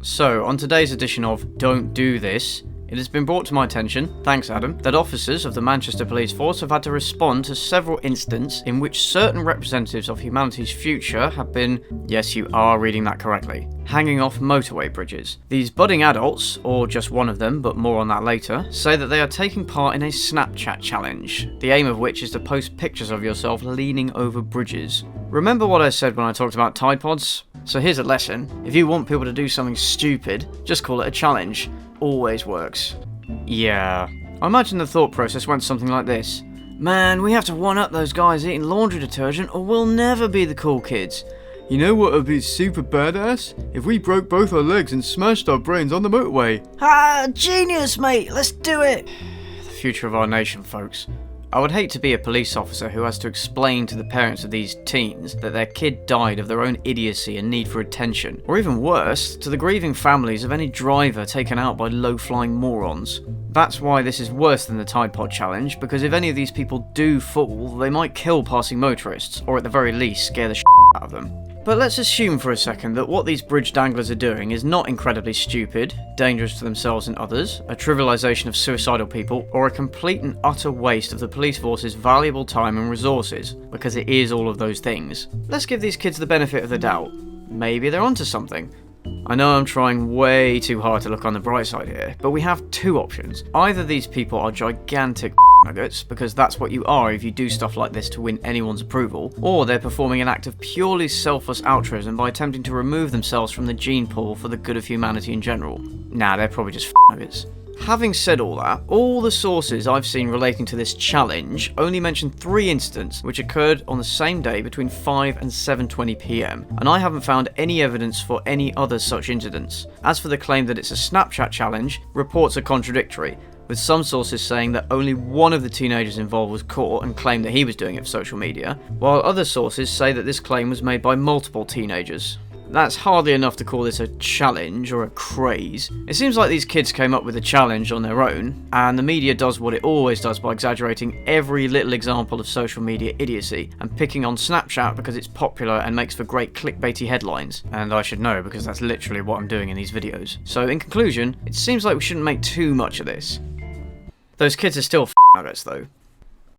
So, on today's edition of Don't Do This, it has been brought to my attention, thanks Adam, that officers of the Manchester Police Force have had to respond to several incidents in which certain representatives of humanity's future have been, yes you are reading that correctly, hanging off motorway bridges. These budding adults, or just one of them, but more on that later, say that they are taking part in a Snapchat challenge, the aim of which is to post pictures of yourself leaning over bridges. Remember what I said when I talked about Tide Pods? So here's a lesson. If you want people to do something stupid, just call it a challenge. Always works. Yeah. I imagine the thought process went something like this. Man, we have to one-up those guys eating laundry detergent or we'll never be the cool kids. You know what would be super badass? If we broke both our legs and smashed our brains on the motorway. Ah, genius, mate! Let's do it! The future of our nation, folks. I would hate to be a police officer who has to explain to the parents of these teens that their kid died of their own idiocy and need for attention, or even worse, to the grieving families of any driver taken out by low-flying morons. That's why this is worse than the Tide Pod challenge, because if any of these people do fall, they might kill passing motorists, or at the very least scare the shit out of them. But let's assume for a second that what these bridge danglers are doing is not incredibly stupid, dangerous to themselves and others, a trivialisation of suicidal people, or a complete and utter waste of the police force's valuable time and resources, because it is all of those things. Let's give these kids the benefit of the doubt. Maybe they're onto something. I know I'm trying way too hard to look on the bright side here, but we have two options. Either these people are gigantic nuggets, because that's what you are if you do stuff like this to win anyone's approval, or they're performing an act of purely selfless altruism by attempting to remove themselves from the gene pool for the good of humanity in general. Nah, they're probably just nuggets. Having said all that, all the sources I've seen relating to this challenge only mention 3 incidents which occurred on the same day between 5 and 7:20 PM, and I haven't found any evidence for any other such incidents. As for the claim that it's a Snapchat challenge, reports are contradictory, with some sources saying that only one of the teenagers involved was caught and claimed that he was doing it for social media, while other sources say that this claim was made by multiple teenagers. That's hardly enough to call this a challenge or a craze. It seems like these kids came up with the challenge on their own, and the media does what it always does by exaggerating every little example of social media idiocy, and picking on Snapchat because it's popular and makes for great clickbaity headlines. And I should know because that's literally what I'm doing in these videos. So in conclusion, it seems like we shouldn't make too much of this. Those kids are still nuggets though.